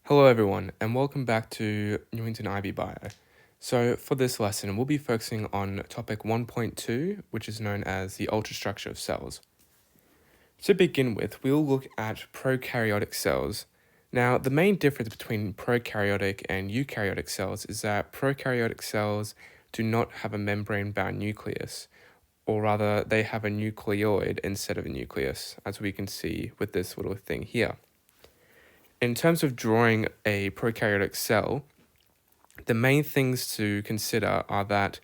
Hello everyone, and welcome back to Newington IB Bio. So for this lesson, we'll be focusing on topic 1.2, which is known as the ultrastructure of cells. To begin with, we'll look at prokaryotic cells. Now, the main difference between prokaryotic and eukaryotic cells is that prokaryotic cells do not have a membrane-bound nucleus, or rather, they have a nucleoid instead of a nucleus, as we can see with this little thing here. In terms of drawing a prokaryotic cell, the main things to consider are that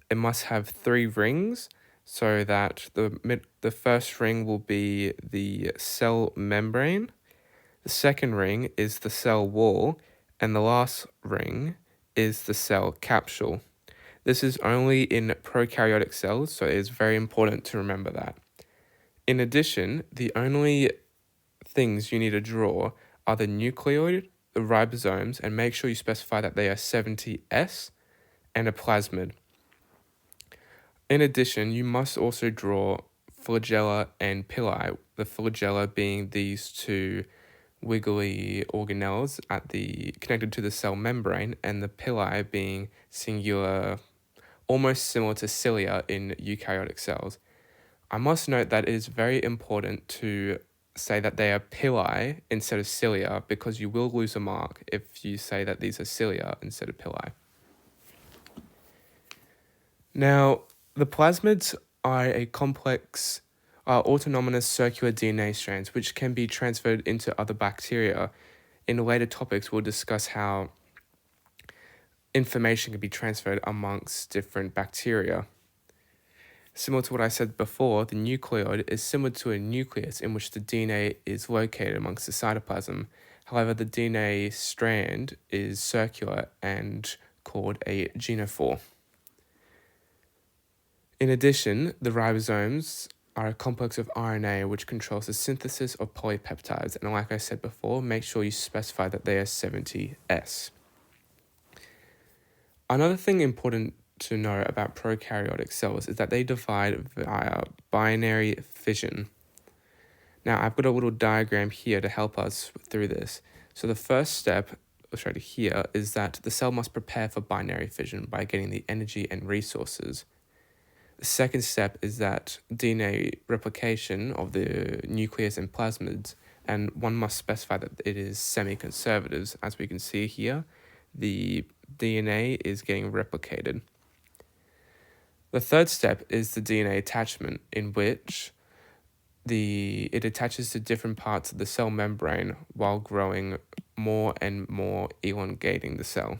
it must have 3 rings, so that the first ring will be the cell membrane, the second ring is the cell wall, and the last ring is the cell capsule. This is only in prokaryotic cells, so it is very important to remember that. In addition, the only things you need to draw are the nucleoid, the ribosomes, and make sure you specify that they are 70S, and a plasmid. In addition, you must also draw flagella and pili, the flagella being these two wiggly organelles connected to the cell membrane, and the pili being singular, almost similar to cilia in eukaryotic cells. I must note that it is very important to say that they are pili instead of cilia, because you will lose a mark if you say that these are cilia instead of pili. Now, the plasmids are a complex autonomous circular DNA strands which can be transferred into other bacteria. In later topics, we'll discuss how information can be transferred amongst different bacteria. Similar to what I said before, the nucleoid is similar to a nucleus in which the DNA is located amongst the cytoplasm. However, the DNA strand is circular and called a genophore. In addition, the ribosomes are a complex of RNA which controls the synthesis of polypeptides, and like I said before, make sure you specify that they are 70S. Another thing important to know about prokaryotic cells is that they divide via binary fission. Now, I've got a little diagram here to help us through this. So the first step, shown here, is that the cell must prepare for binary fission by getting the energy and resources. The second step is that DNA replication of the nucleus and plasmids, and one must specify that it is semi-conservatives. As we can see here, the DNA is getting replicated. The third step is the DNA attachment, in which it attaches to different parts of the cell membrane while growing more and more, elongating the cell.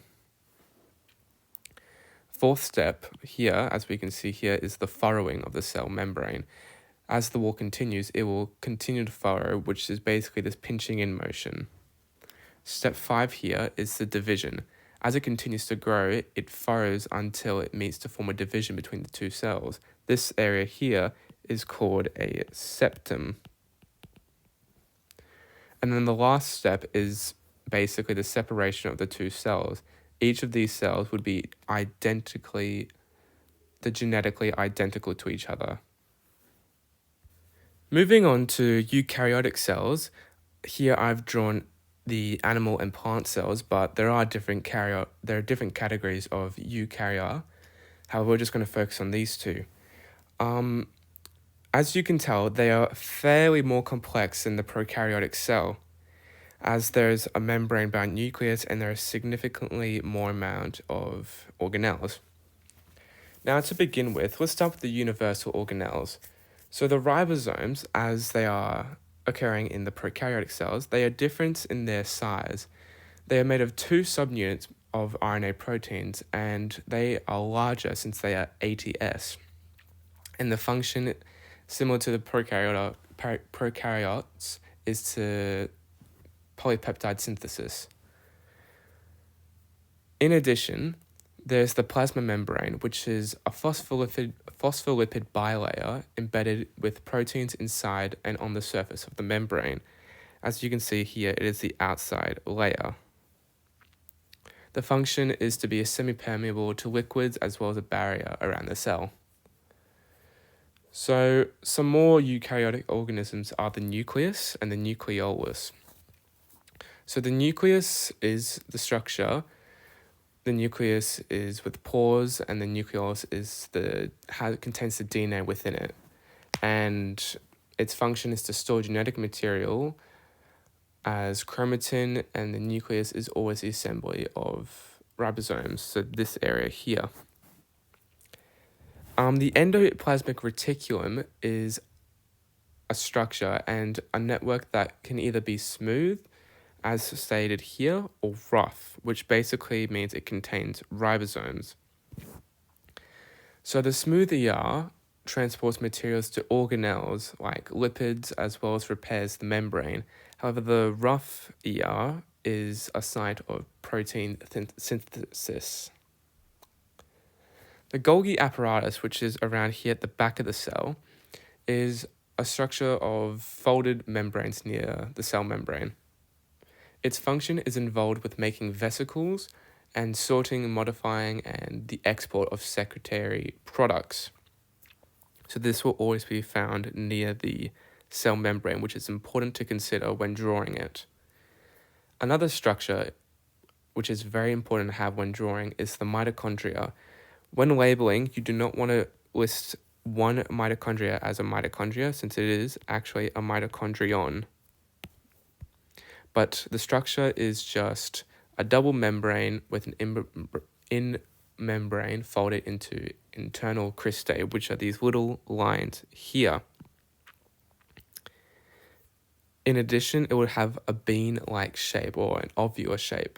Fourth step here, as we can see here, is the furrowing of the cell membrane. As the wall continues, it will continue to furrow, which is basically this pinching in motion. Step 5 here is the division. As it continues to grow, it furrows until it meets to form a division between the two cells. This area here is called a septum. And then the last step is basically the separation of the two cells. Each of these cells would be genetically identical to each other. Moving on to eukaryotic cells, here I've drawn the animal and plant cells, but there are different categories of eukarya. However, we're just going to focus on these two. As you can tell, they are fairly more complex than the prokaryotic cell, as there's a membrane-bound nucleus and there is significantly more amount of organelles. Now, to begin with, let's start with the universal organelles. So the ribosomes, as they are occurring in the prokaryotic cells, they are different in their size. They are made of 2 subunits of RNA proteins, and they are larger since they are 80S. And the function, similar to the prokaryotes, is to polypeptide synthesis. In addition, there's the plasma membrane, which is a phospholipid bilayer embedded with proteins inside and on the surface of the membrane. As you can see here, it is the outside layer. The function is to be semi-permeable to liquids as well as a barrier around the cell. So some more eukaryotic organisms are the nucleus and the nucleolus. So the nucleus is the structure. The nucleus is with pores, and the nucleus is contains the DNA within it, and its function is to store genetic material as chromatin, and the nucleus is always the assembly of ribosomes. So this area here. The endoplasmic reticulum is a structure and a network that can either be smooth, as stated here, or rough, which basically means it contains ribosomes. So the smooth ER transports materials to organelles like lipids, as well as repairs the membrane. However, the rough ER is a site of protein synthesis. The Golgi apparatus, which is around here at the back of the cell, is a structure of folded membranes near the cell membrane. Its function is involved with making vesicles and sorting, modifying, and the export of secretory products. So this will always be found near the cell membrane, which is important to consider when drawing it. Another structure which is very important to have when drawing is the mitochondria. When labeling, you do not want to list one mitochondria as a mitochondria, since it is actually a mitochondrion. But the structure is just a double membrane with an in membrane folded into internal cristae, which are these little lines here. In addition, it would have a bean-like shape or an ovular shape.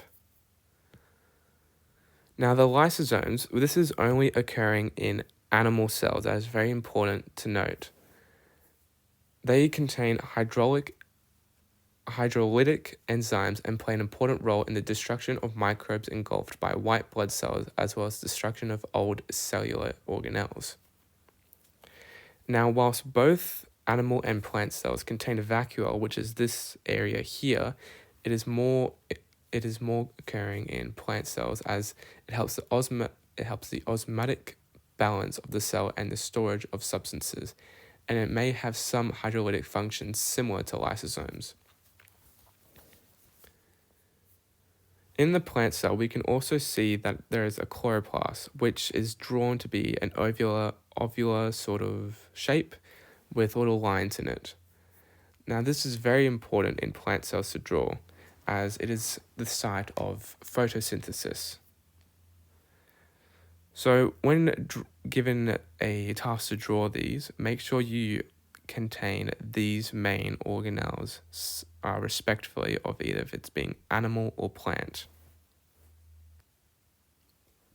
Now, the lysosomes, this is only occurring in animal cells. That is very important to note. They contain hydrolytic enzymes and play an important role in the destruction of microbes engulfed by white blood cells, as well as destruction of old cellular organelles. Now, whilst both animal and plant cells contain a vacuole, which is this area here, it is more occurring in plant cells, as it helps the osmotic balance of the cell and the storage of substances, and it may have some hydrolytic functions similar to lysosomes. In the plant cell, we can also see that there is a chloroplast, which is drawn to be an ovular sort of shape with little lines in it. Now, this is very important in plant cells to draw, as it is the site of photosynthesis. So when given a task to draw these, make sure you contain these main organelles respectively of either if it's being animal or plant.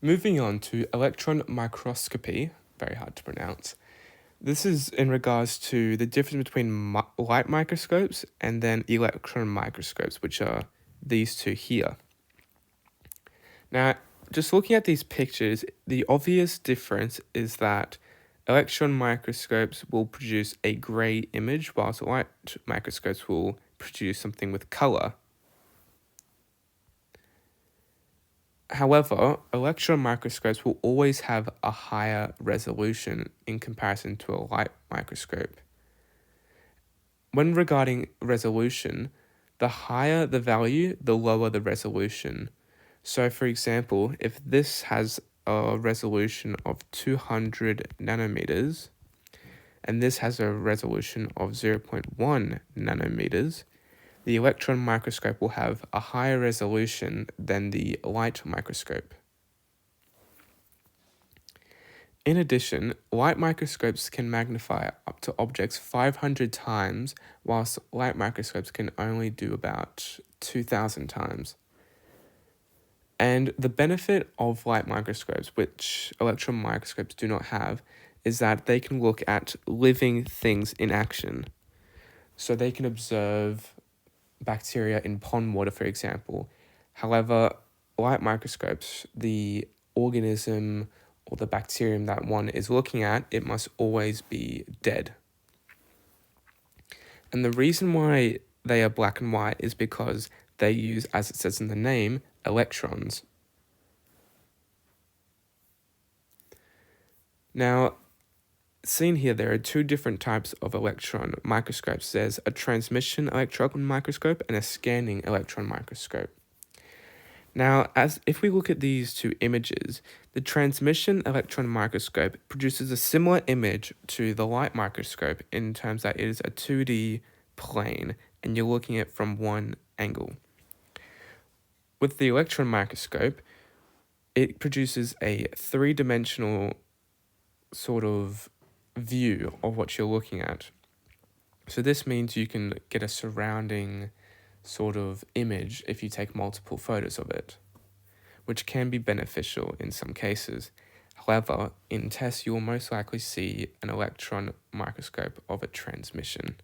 Moving on to electron microscopy, very hard to pronounce. This is in regards to the difference between light microscopes and then electron microscopes, which are these two here. Now, just looking at these pictures, the obvious difference is that electron microscopes will produce a grey image, whilst light microscopes will produce something with colour. However, electron microscopes will always have a higher resolution in comparison to a light microscope. When regarding resolution, the higher the value, the lower the resolution. So for example, if this has a resolution of 200 nanometers, and this has a resolution of 0.1 nanometers, the electron microscope will have a higher resolution than the light microscope. In addition, light microscopes can magnify up to objects 500 times, whilst light microscopes can only do about 2,000 times. And the benefit of light microscopes, which electron microscopes do not have, is that they can look at living things in action. So they can observe bacteria in pond water, for example. However, light microscopes, the organism or the bacterium that one is looking at, it must always be dead. And the reason why they are black and white is because they use, as it says in the name, electrons. Now, Seen here, there are two different types of electron microscopes. There's a transmission electron microscope and a scanning electron microscope. Now, as if we look at these two images, the transmission electron microscope produces a similar image to the light microscope in terms that it is a 2D plane and you're looking at it from one angle. With the electron microscope, it produces a three-dimensional sort of view of what you're looking at. So this means you can get a surrounding sort of image if you take multiple photos of it, which can be beneficial in some cases. However, in tests you will most likely see an electron microscope of a transmission.